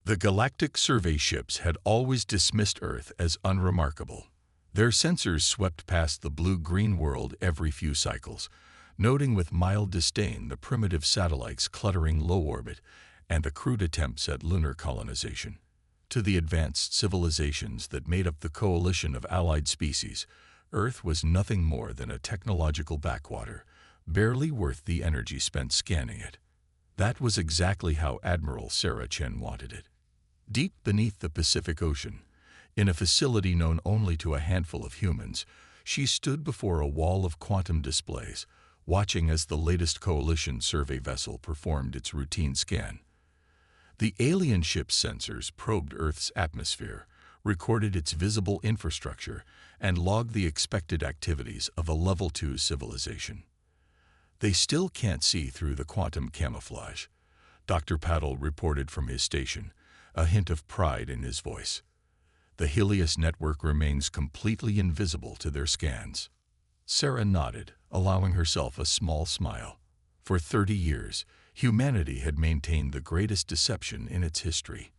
The galactic survey ships had always dismissed Earth as unremarkable. Their sensors swept past the blue-green world every few cycles, noting with mild disdain the primitive satellites cluttering low orbit and the crude attempts at lunar colonization. To the advanced civilizations that made up the coalition of allied species, Earth was nothing more than a technological backwater, barely worth the energy spent scanning it. That was exactly how Admiral Sarah Chen wanted it. Deep beneath the Pacific Ocean, in a facility known only to a handful of humans, she stood before a wall of quantum displays, watching as the latest coalition survey vessel performed its routine scan. The alien ship's sensors probed Earth's atmosphere, recorded its visible infrastructure, and logged the expected activities of a Level 2 civilization. They still can't see through the quantum camouflage, Dr. Paddle reported from his station, a hint of pride in his voice. The Helios network remains completely invisible to their scans. Sarah nodded, allowing herself a small smile. For 30 years, humanity had maintained the greatest deception in its history.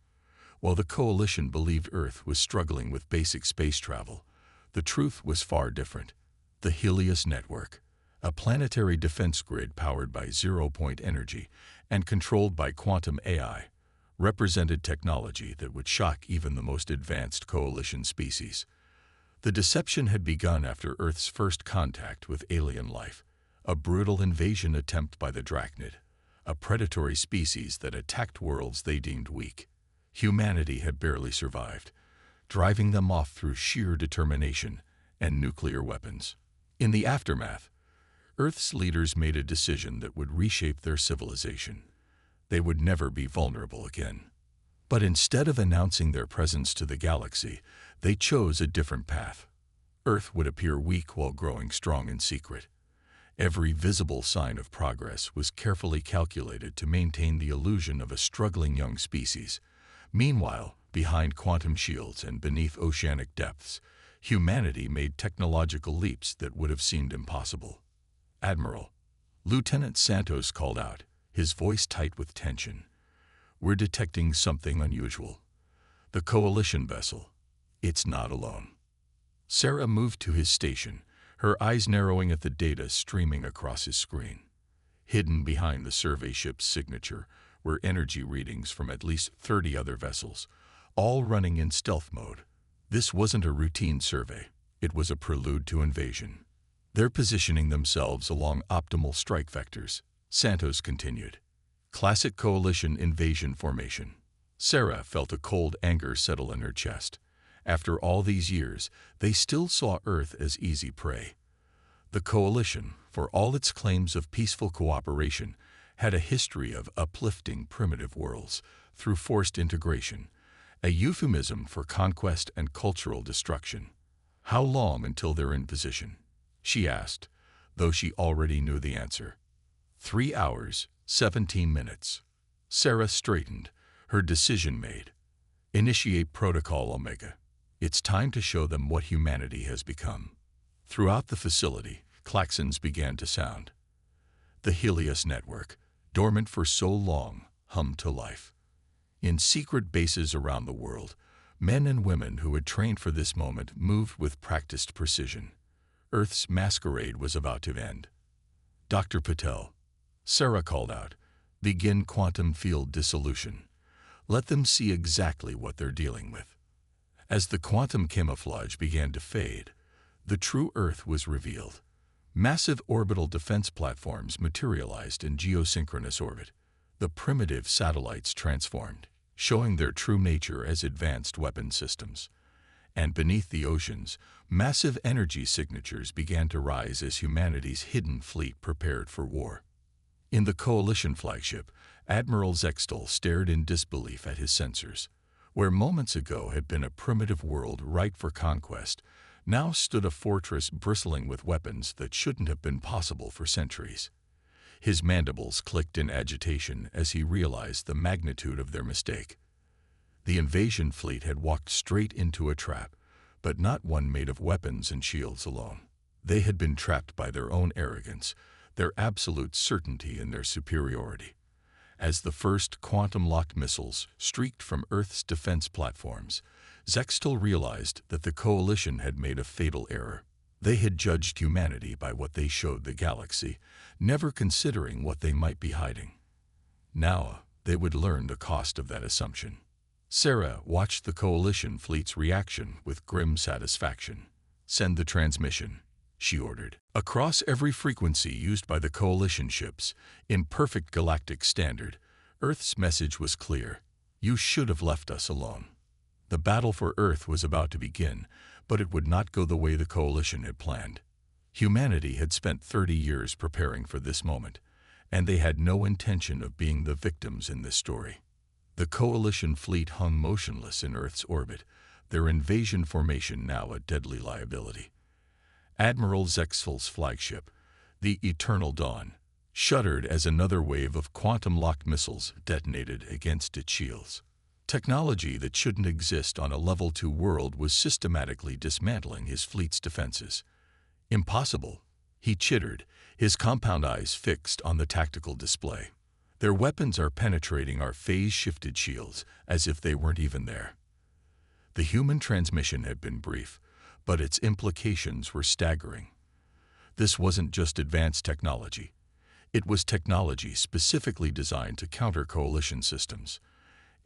While the coalition believed Earth was struggling with basic space travel, the truth was far different. The Helios network, a planetary defense grid powered by zero-point energy and controlled by quantum AI, represented technology that would shock even the most advanced coalition species. The deception had begun after Earth's first contact with alien life, a brutal invasion attempt by the Drachnid, a predatory species that attacked worlds they deemed weak. Humanity had barely survived, driving them off through sheer determination and nuclear weapons. In the aftermath, Earth's leaders made a decision that would reshape their civilization. They would never be vulnerable again. But instead of announcing their presence to the galaxy, they chose a different path. Earth would appear weak while growing strong in secret. Every visible sign of progress was carefully calculated to maintain the illusion of a struggling young species. Meanwhile, behind quantum shields and beneath oceanic depths, humanity made technological leaps that would have seemed impossible. "Admiral," Lieutenant Santos called out, his voice tight with tension. "We're detecting something unusual. The coalition vessel. It's not alone." Sarah moved to his station, her eyes narrowing at the data streaming across his screen. Hidden behind the survey ship's signature were energy readings from at least 30 other vessels, all running in stealth mode. This wasn't a routine survey. It was a prelude to invasion. "They're positioning themselves along optimal strike vectors," Santos continued. "Classic coalition invasion formation." Sarah felt a cold anger settle in her chest. After all these years, they still saw Earth as easy prey. The coalition, for all its claims of peaceful cooperation, had a history of uplifting primitive worlds through forced integration, a euphemism for conquest and cultural destruction. "How long until they're in position?" she asked, though she already knew the answer. 3 hours, 17 minutes. Sarah straightened, her decision made. "Initiate Protocol Omega. It's time to show them what humanity has become." Throughout the facility, klaxons began to sound. The Helios network, dormant for so long, hummed to life. In secret bases around the world, men and women who had trained for this moment moved with practiced precision. Earth's masquerade was about to end. "Dr. Patel," Sarah called out, "begin quantum field dissolution. Let them see exactly what they're dealing with." As the quantum camouflage began to fade, the true Earth was revealed. Massive orbital defense platforms materialized in geosynchronous orbit. The primitive satellites transformed, showing their true nature as advanced weapon systems. And beneath the oceans, massive energy signatures began to rise as humanity's hidden fleet prepared for war. In the coalition flagship, Admiral Zextal stared in disbelief at his sensors. Where moments ago had been a primitive world ripe for conquest, now stood a fortress bristling with weapons that shouldn't have been possible for centuries. His mandibles clicked in agitation as he realized the magnitude of their mistake. The invasion fleet had walked straight into a trap, but not one made of weapons and shields alone. They had been trapped by their own arrogance, their absolute certainty in their superiority. As the first quantum-locked missiles streaked from Earth's defense platforms, Zextal realized that the Coalition had made a fatal error. They had judged humanity by what they showed the galaxy, never considering what they might be hiding. Now, they would learn the cost of that assumption. Sarah watched the Coalition fleet's reaction with grim satisfaction. "Send the transmission," she ordered. Across every frequency used by the Coalition ships, in perfect galactic standard, Earth's message was clear. You should have left us alone. The battle for Earth was about to begin, but it would not go the way the Coalition had planned. Humanity had spent 30 years preparing for this moment, and they had no intention of being the victims in this story. The Coalition fleet hung motionless in Earth's orbit, their invasion formation now a deadly liability. Admiral Zextal's flagship, the Eternal Dawn, shuddered as another wave of quantum-locked missiles detonated against its shields. Technology that shouldn't exist on a Level 2 world was systematically dismantling his fleet's defenses. Impossible, he chittered, his compound eyes fixed on the tactical display. Their weapons are penetrating our phase-shifted shields as if they weren't even there. The human transmission had been brief, but its implications were staggering. This wasn't just advanced technology. It was technology specifically designed to counter Coalition systems.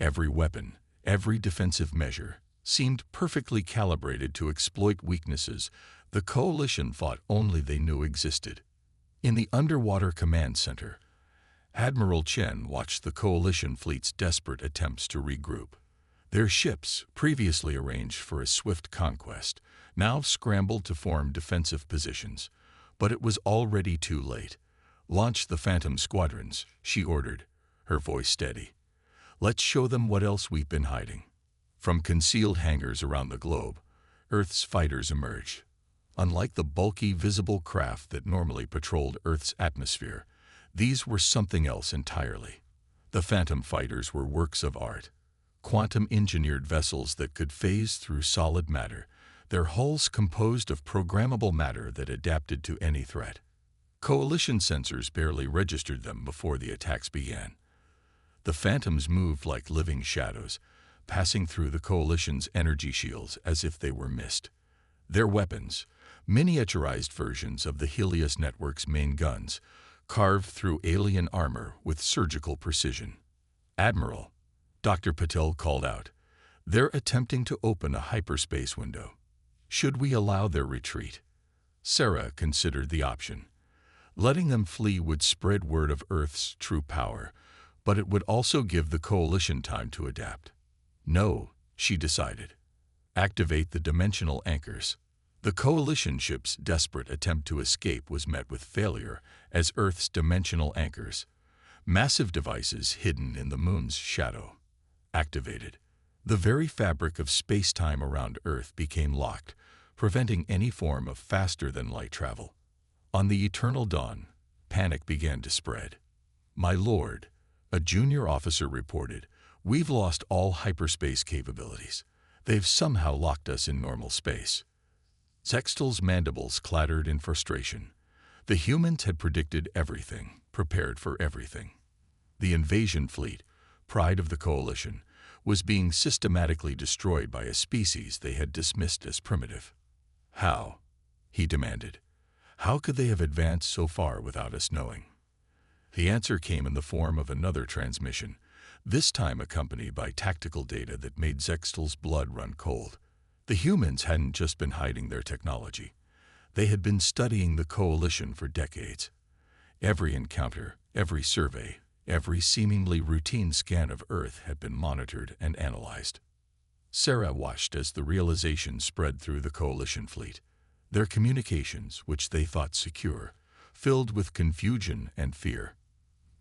Every weapon, every defensive measure, seemed perfectly calibrated to exploit weaknesses the Coalition thought only they knew existed. In the underwater command center, Admiral Chen watched the Coalition fleet's desperate attempts to regroup. Their ships, previously arranged for a swift conquest, now scrambled to form defensive positions. But it was already too late. "Launch the Phantom squadrons," she ordered, her voice steady. "Let's show them what else we've been hiding." From concealed hangars around the globe, Earth's fighters emerged. Unlike the bulky, visible craft that normally patrolled Earth's atmosphere, these were something else entirely. The Phantom fighters were works of art. Quantum-engineered vessels that could phase through solid matter, their hulls composed of programmable matter that adapted to any threat. Coalition sensors barely registered them before the attacks began. The Phantoms moved like living shadows, passing through the Coalition's energy shields as if they were mist. Their weapons, miniaturized versions of the Helios network's main guns, carved through alien armor with surgical precision. "Admiral," Dr. Patel called out, "they're attempting to open a hyperspace window. Should we allow their retreat?" Sarah considered the option. Letting them flee would spread word of Earth's true power, but it would also give the Coalition time to adapt. "No," she decided. "Activate the dimensional anchors." The Coalition ship's desperate attempt to escape was met with failure as Earth's dimensional anchors, massive devices hidden in the moon's shadow, activated. The very fabric of space-time around Earth became locked, preventing any form of faster-than-light travel. On the Eternal Dawn, panic began to spread. "My lord," a junior officer reported, "we've lost all hyperspace capabilities. They've somehow locked us in normal space." Zextal's mandibles clattered in frustration. The humans had predicted everything, prepared for everything. The invasion fleet, pride of the Coalition, was being systematically destroyed by a species they had dismissed as primitive. "How?" he demanded. "How could they have advanced so far without us knowing?" The answer came in the form of another transmission, this time accompanied by tactical data that made Zextal's blood run cold. The humans hadn't just been hiding their technology. They had been studying the Coalition for decades. Every encounter, every survey, every seemingly routine scan of Earth had been monitored and analyzed. Sarah watched as the realization spread through the Coalition fleet. Their communications, which they thought secure, filled with confusion and fear.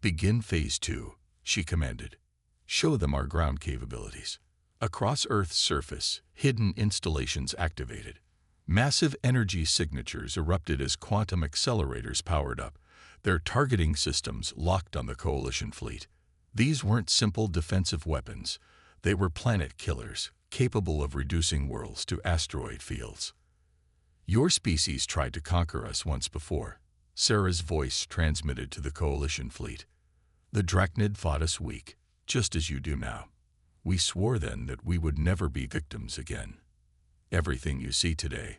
"Begin Phase 2, she commanded. "Show them our ground capabilities." Across Earth's surface, hidden installations activated. Massive energy signatures erupted as quantum accelerators powered up, their targeting systems locked on the Coalition fleet. These weren't simple defensive weapons. They were planet killers, capable of reducing worlds to asteroid fields. "Your species tried to conquer us once before," Sarah's voice transmitted to the Coalition fleet. The Drachnid fought us weak, just as you do now. We swore then that we would never be victims again. Everything you see today,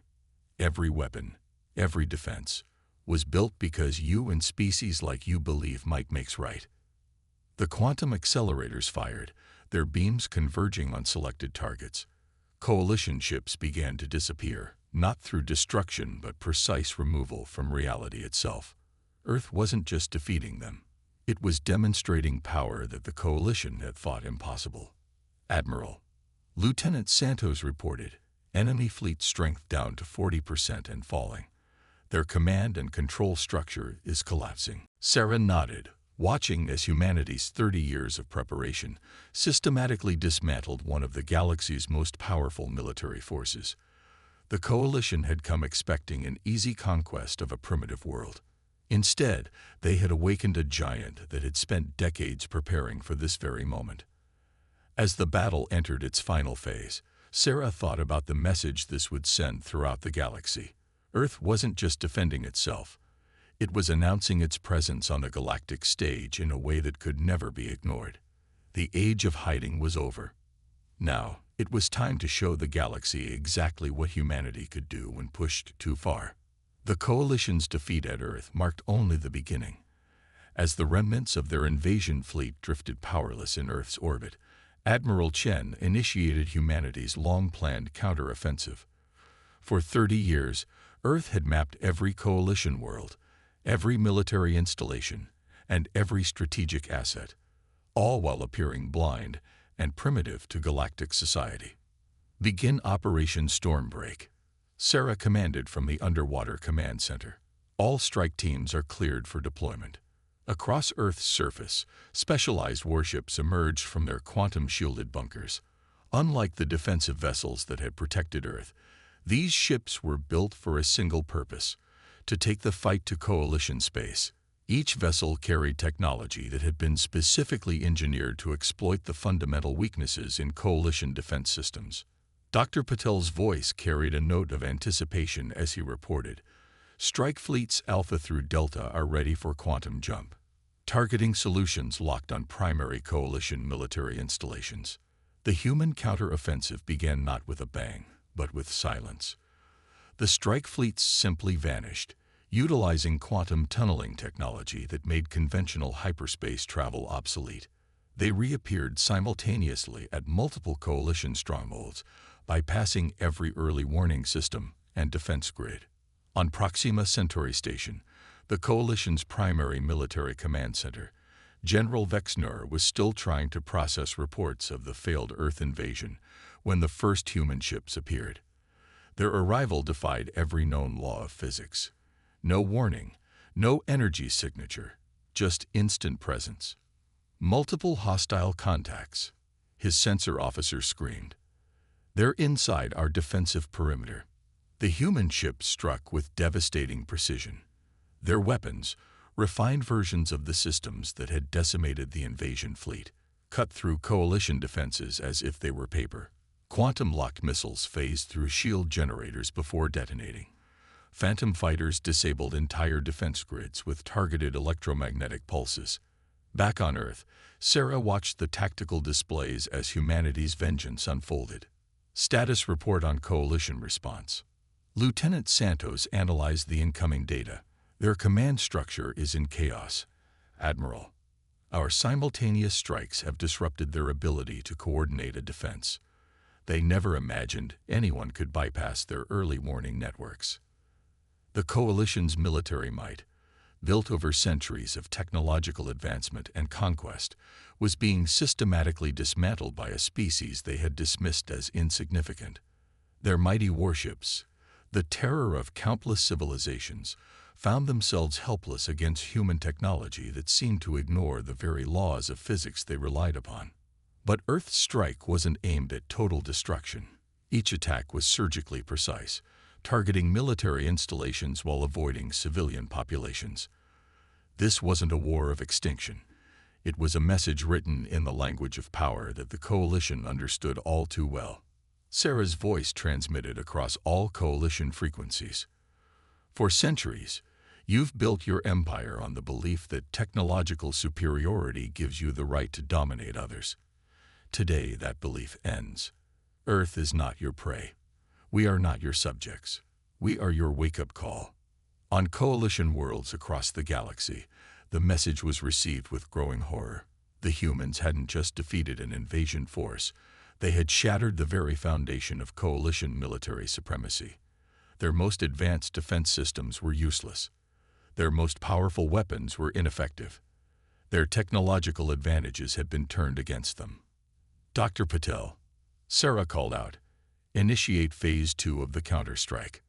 every weapon, every defense, was built because you and species like you believe might makes right. The quantum accelerators fired, their beams converging on selected targets. Coalition ships began to disappear, not through destruction but precise removal from reality itself. Earth wasn't just defeating them. It was demonstrating power that the Coalition had thought impossible. Admiral, Lieutenant Santos reported, enemy fleet strength down to 40% and falling. Their command and control structure is collapsing. Sarah nodded, watching as humanity's 30 years of preparation systematically dismantled one of the galaxy's most powerful military forces. The Coalition had come expecting an easy conquest of a primitive world. Instead, they had awakened a giant that had spent decades preparing for this very moment. As the battle entered its final phase, Sarah thought about the message this would send throughout the galaxy. Earth wasn't just defending itself. It was announcing its presence on the galactic stage in a way that could never be ignored. The age of hiding was over. Now, it was time to show the galaxy exactly what humanity could do when pushed too far. The Coalition's defeat at Earth marked only the beginning. As the remnants of their invasion fleet drifted powerless in Earth's orbit, Admiral Chen initiated humanity's long-planned counter-offensive. For 30 years, Earth had mapped every Coalition world, every military installation, and every strategic asset, all while appearing blind and primitive to galactic society. Begin Operation Stormbreak. Sarah commanded from the Underwater Command Center. All strike teams are cleared for deployment. Across Earth's surface, specialized warships emerged from their quantum-shielded bunkers. Unlike the defensive vessels that had protected Earth, these ships were built for a single purpose: to take the fight to Coalition space. Each vessel carried technology that had been specifically engineered to exploit the fundamental weaknesses in Coalition defense systems. Dr. Patel's voice carried a note of anticipation as he reported, "Strike Fleets Alpha through Delta are ready for quantum jump. Targeting solutions locked on primary Coalition military installations." The human counter-offensive began not with a bang, but with silence. The strike fleets simply vanished, utilizing quantum tunneling technology that made conventional hyperspace travel obsolete. They reappeared simultaneously at multiple Coalition strongholds, bypassing every early warning system and defense grid. On Proxima Centauri Station, the Coalition's primary military command center, General Vexnur was still trying to process reports of the failed Earth invasion when the first human ships appeared. Their arrival defied every known law of physics. No warning, no energy signature, just instant presence. Multiple hostile contacts, his sensor officer screamed. They're inside our defensive perimeter. The human ships struck with devastating precision. Their weapons, refined versions of the systems that had decimated the invasion fleet, cut through Coalition defenses as if they were paper. Quantum-locked missiles phased through shield generators before detonating. Phantom fighters disabled entire defense grids with targeted electromagnetic pulses. Back on Earth, Sarah watched the tactical displays as humanity's vengeance unfolded. Status report on Coalition response. Lieutenant Santos analyzed the incoming data. Their command structure is in chaos. Admiral, our simultaneous strikes have disrupted their ability to coordinate a defense. They never imagined anyone could bypass their early warning networks. The Coalition's military might, built over centuries of technological advancement and conquest, was being systematically dismantled by a species they had dismissed as insignificant. Their mighty warships, the terror of countless civilizations, found themselves helpless against human technology that seemed to ignore the very laws of physics they relied upon. But Earth's strike wasn't aimed at total destruction. Each attack was surgically precise, targeting military installations while avoiding civilian populations. This wasn't a war of extinction. It was a message written in the language of power that the Coalition understood all too well. Sarah's voice transmitted across all Coalition frequencies. For centuries, You've built your empire on the belief that technological superiority gives you the right to dominate others. Today, that belief ends. Earth is not your prey. We are not your subjects. We are your wake-up call. On coalition worlds across the galaxy, the message was received with growing horror. The humans hadn't just defeated an invasion force, they had shattered the very foundation of coalition military supremacy. Their most advanced defense systems were useless. Their most powerful weapons were ineffective. Their technological advantages had been turned against them. Dr. Patel, Sarah called out, initiate Phase 2 of the counterstrike.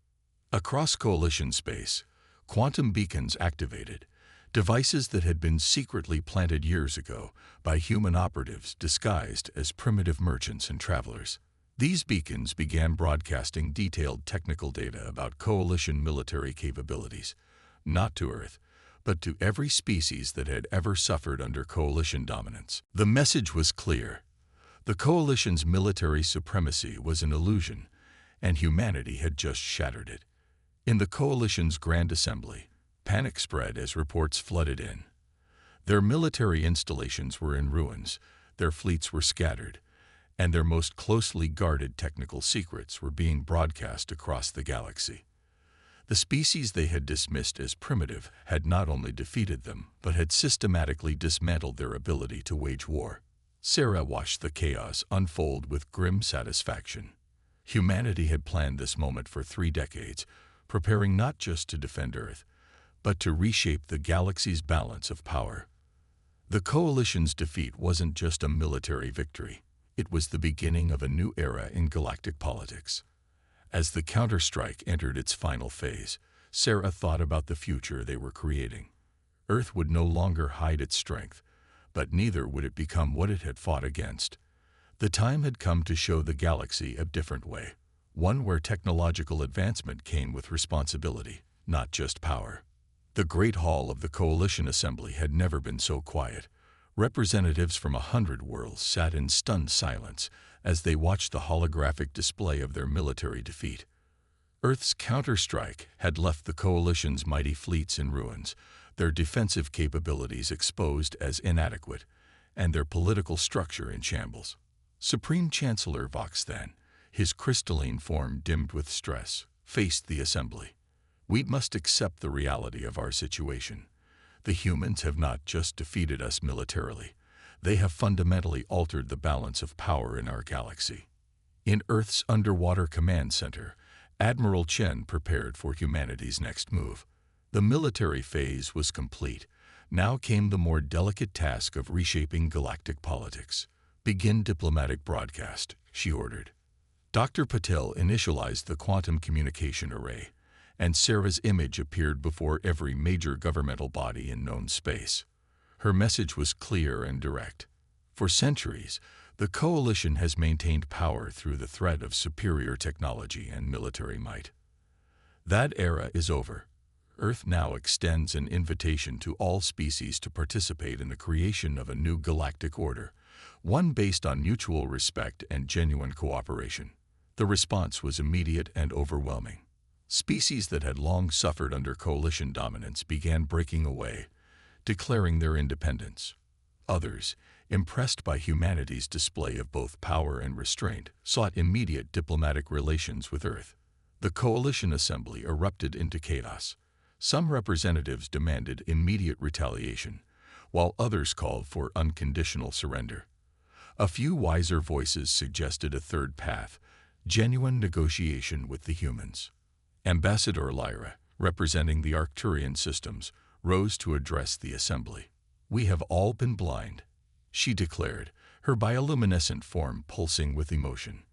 Across coalition space, quantum beacons activated, devices that had been secretly planted years ago by human operatives disguised as primitive merchants and travelers. These beacons began broadcasting detailed technical data about coalition military capabilities, not to Earth, but to every species that had ever suffered under coalition dominance. The message was clear. The coalition's military supremacy was an illusion, and humanity had just shattered it. In the coalition's Grand Assembly, panic spread as reports flooded in. Their military installations were in ruins, their fleets were scattered, and their most closely guarded technical secrets were being broadcast across the galaxy. The species they had dismissed as primitive had not only defeated them, but had systematically dismantled their ability to wage war. Sarah watched the chaos unfold with grim satisfaction. Humanity had planned this moment for 3 decades, preparing not just to defend Earth, but to reshape the galaxy's balance of power. The Coalition's defeat wasn't just a military victory. It was the beginning of a new era in galactic politics. As the counterstrike entered its final phase, Sarah thought about the future they were creating. Earth would no longer hide its strength, but neither would it become what it had fought against. The time had come to show the galaxy a different way, one where technological advancement came with responsibility, not just power. The Great Hall of the Coalition Assembly had never been so quiet. Representatives from 100 worlds sat in stunned silence as they watched the holographic display of their military defeat. Earth's counterstrike had left the Coalition's mighty fleets in ruins, their defensive capabilities exposed as inadequate, and their political structure in shambles. Supreme Chancellor Vox then, his crystalline form dimmed with stress, faced the assembly. We must accept the reality of our situation. The humans have not just defeated us militarily. They have fundamentally altered the balance of power in our galaxy. In Earth's underwater command center, Admiral Chen prepared for humanity's next move. The military phase was complete. Now came the more delicate task of reshaping galactic politics. Begin diplomatic broadcast, she ordered. Dr. Patel initialized the quantum communication array, and Sarah's image appeared before every major governmental body in known space. Her message was clear and direct. For centuries, the Coalition has maintained power through the threat of superior technology and military might. That era is over. Earth now extends an invitation to all species to participate in the creation of a new galactic order, one based on mutual respect and genuine cooperation. The response was immediate and overwhelming. Species that had long suffered under coalition dominance began breaking away, declaring their independence. Others, impressed by humanity's display of both power and restraint, sought immediate diplomatic relations with Earth. The Coalition Assembly erupted into chaos. Some representatives demanded immediate retaliation, while others called for unconditional surrender. A few wiser voices suggested a third path, genuine negotiation with the humans. Ambassador Lyra, representing the Arcturian systems, rose to address the assembly. "We have all been blind," she declared, her bioluminescent form pulsing with emotion.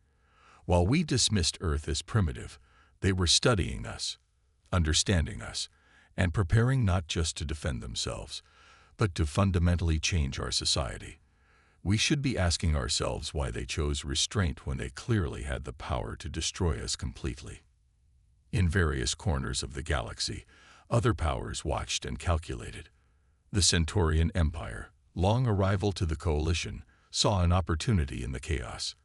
"While we dismissed Earth as primitive, they were studying us, understanding us, and preparing not just to defend themselves, but to fundamentally change our society. We should be asking ourselves why they chose restraint when they clearly had the power to destroy us completely." In various corners of the galaxy, other powers watched and calculated. The Centaurian Empire, long a rival to the Coalition, saw an opportunity in the chaos.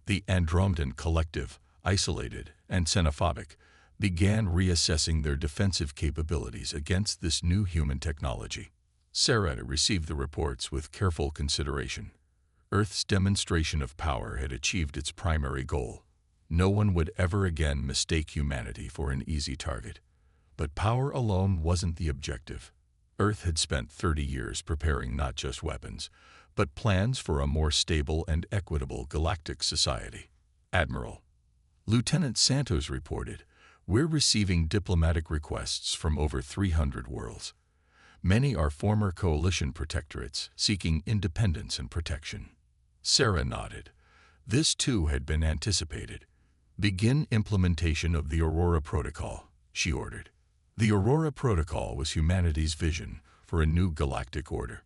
The Andromedan Collective, isolated and xenophobic, began reassessing their defensive capabilities against this new human technology. Sarah received the reports with careful consideration. Earth's demonstration of power had achieved its primary goal. No one would ever again mistake humanity for an easy target. But power alone wasn't the objective. Earth had spent 30 years preparing not just weapons, but plans for a more stable and equitable galactic society. Admiral Lieutenant Santos reported, "We're receiving diplomatic requests from over 300 worlds. Many are former coalition protectorates seeking independence and protection." Sarah nodded. This too had been anticipated. "Begin implementation of the Aurora Protocol," she ordered. The Aurora Protocol was humanity's vision for a new galactic order.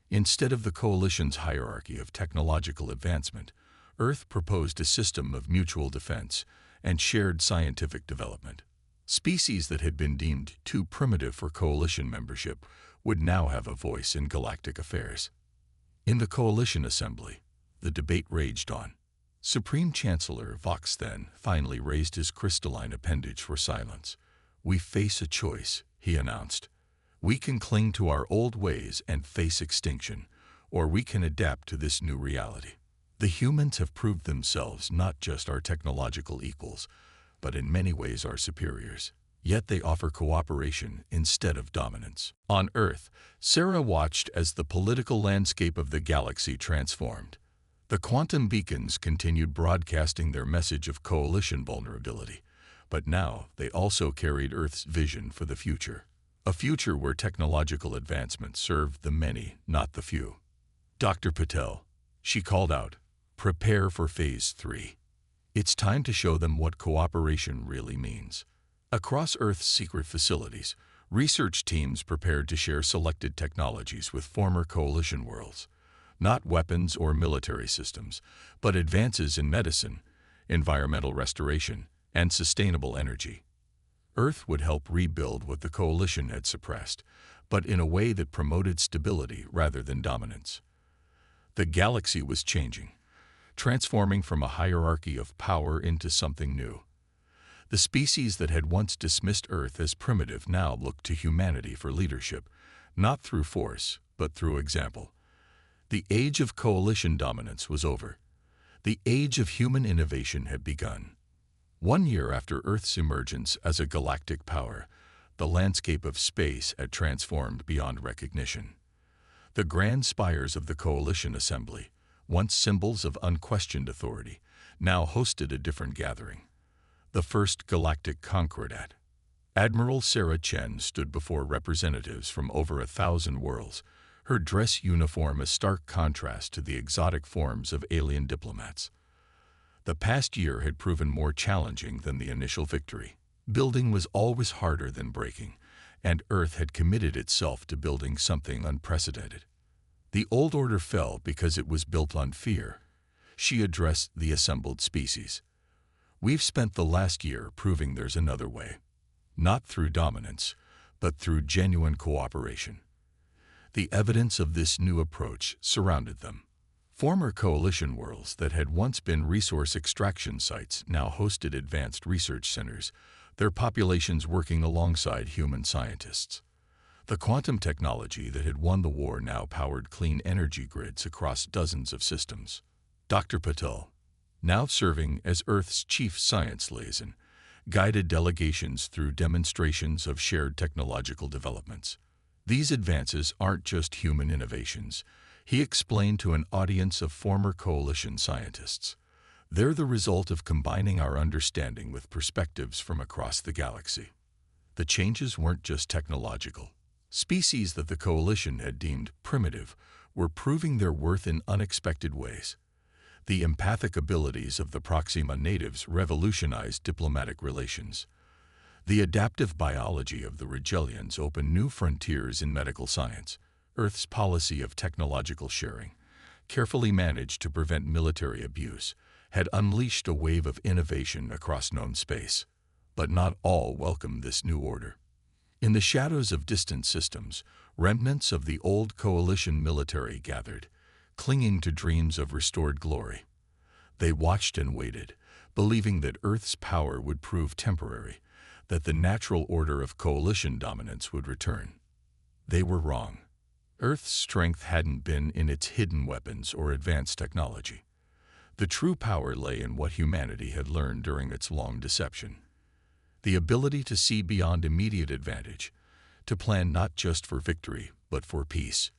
Instead of the coalition's hierarchy of technological advancement, Earth proposed a system of mutual defense and shared scientific development. Species that had been deemed too primitive for coalition membership would now have a voice in galactic affairs. In the coalition assembly, the debate raged on. Supreme Chancellor Vox then finally raised his crystalline appendage for silence. "We face a choice," he announced. "We can cling to our old ways and face extinction, or we can adapt to this new reality. The humans have proved themselves not just our technological equals, but in many ways our superiors. Yet they offer cooperation instead of dominance." On Earth, Sarah watched as the political landscape of the galaxy transformed. The quantum beacons continued broadcasting their message of coalition vulnerability, but now they also carried Earth's vision for the future. A future where technological advancement served the many, not the few. "Dr. Patel," she called out, "prepare for Phase 3. It's time to show them what cooperation really means." Across Earth's secret facilities, research teams prepared to share selected technologies with former coalition worlds. Not weapons or military systems, but advances in medicine, environmental restoration, and sustainable energy. Earth would help rebuild what the coalition had suppressed, but in a way that promoted stability rather than dominance. The galaxy was changing, transforming from a hierarchy of power into something new. The species that had once dismissed Earth as primitive now looked to humanity for leadership, not through force, but through example. The age of coalition dominance was over. The age of human innovation had begun. 1 year after Earth's emergence as a galactic power, the landscape of space had transformed beyond recognition. The grand spires of the Coalition Assembly, once symbols of unquestioned authority, now hosted a different gathering. The first Galactic Concordat. Admiral Sarah Chen stood before representatives from over 1,000 worlds, her dress uniform a stark contrast to the exotic forms of alien diplomats. The past year had proven more challenging than the initial victory. Building was always harder than breaking, and Earth had committed itself to building something unprecedented. The old order fell because it was built on fear. She addressed the assembled species. "We've spent the last year proving there's another way. Not through dominance, but through genuine cooperation." The evidence of this new approach surrounded them. Former coalition worlds that had once been resource extraction sites now hosted advanced research centers, their populations working alongside human scientists. The quantum technology that had won the war now powered clean energy grids across dozens of systems. Dr. Patel, now serving as Earth's chief science liaison, guided delegations through demonstrations of shared technological developments. "These advances aren't just human innovations," he explained to an audience of former coalition scientists. "They're the result of combining our understanding with perspectives from across the galaxy." The changes weren't just technological. Species that the coalition had deemed primitive were proving their worth in unexpected ways. The empathic abilities of the Proxima natives revolutionized diplomatic relations. The adaptive biology of the Retalians opened new frontiers in medical science. Earth's policy of technological sharing, carefully managed to prevent military abuse, had unleashed a wave of innovation across known space. But not all welcomed this new order. In the shadows of distant systems, remnants of the old coalition military gathered, clinging to dreams of restored glory. They watched and waited, believing that Earth's power would prove temporary, that the natural order of coalition dominance would return. They were wrong. Earth's strength hadn't been in its hidden weapons or advanced technology. The true power lay in what humanity had learned during its long deception. The ability to see beyond immediate advantage, to plan not just for victory, but for peace.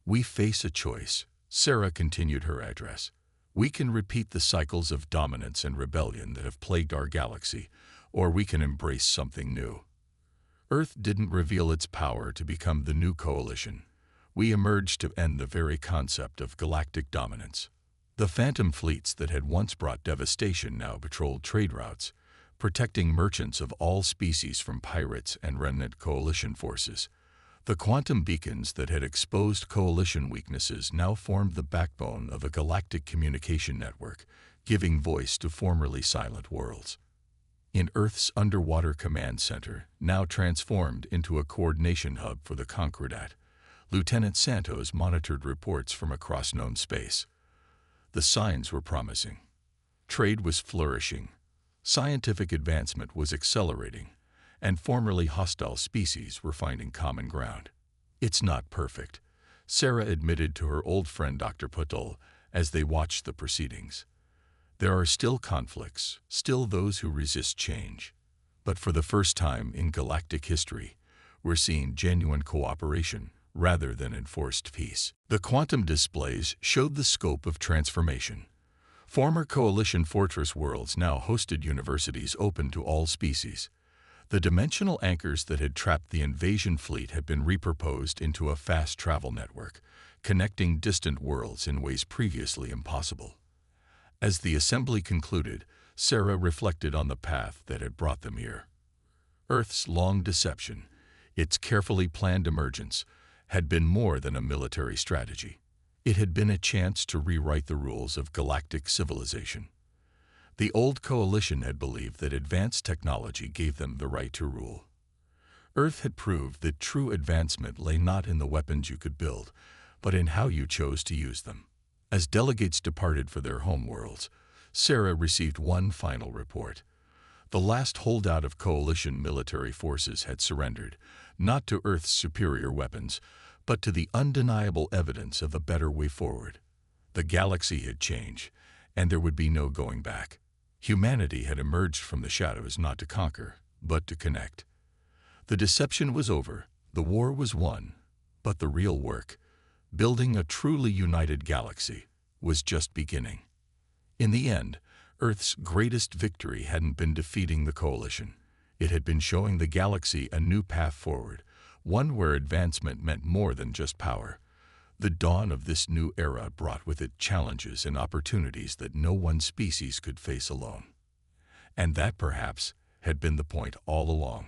We face a choice, Sarah continued her address. We can repeat the cycles of dominance and rebellion that have plagued our galaxy, or we can embrace something new. Earth didn't reveal its power to become the new coalition. We emerged to end the very concept of galactic dominance. The phantom fleets that had once brought devastation now patrolled trade routes, protecting merchants of all species from pirates and remnant coalition forces. The quantum beacons that had exposed coalition weaknesses now formed the backbone of a galactic communication network, giving voice to formerly silent worlds. In Earth's underwater command center, now transformed into a coordination hub for the Concordat, Lieutenant Santos monitored reports from across known space. The signs were promising. Trade was flourishing. Scientific advancement was accelerating, and formerly hostile species were finding common ground. It's not perfect, Sarah admitted to her old friend Dr. Putul as they watched the proceedings. There are still conflicts, still those who resist change. But for the first time in galactic history, we're seeing genuine cooperation rather than enforced peace. The quantum displays showed the scope of transformation. Former coalition fortress worlds now hosted universities open to all species. The dimensional anchors that had trapped the invasion fleet had been repurposed into a fast travel network, connecting distant worlds in ways previously impossible. As the assembly concluded, Sarah reflected on the path that had brought them here. Earth's long deception, its carefully planned emergence, had been more than a military strategy. It had been a chance to rewrite the rules of galactic civilization. The old coalition had believed that advanced technology gave them the right to rule. Earth had proved that true advancement lay not in the weapons you could build, but in how you chose to use them. As delegates departed for their homeworlds, Sarah received one final report. The last holdout of coalition military forces had surrendered, not to Earth's superior weapons, but to the undeniable evidence of a better way forward. The galaxy had changed, and there would be no going back. Humanity had emerged from the shadows not to conquer, but to connect. The deception was over, the war was won, but the real work, building a truly united galaxy, was just beginning. In the end, Earth's greatest victory hadn't been defeating the coalition. It had been showing the galaxy a new path forward, one where advancement meant more than just power. The dawn of this new era brought with it challenges and opportunities that no one species could face alone. And that, perhaps, had been the point all along.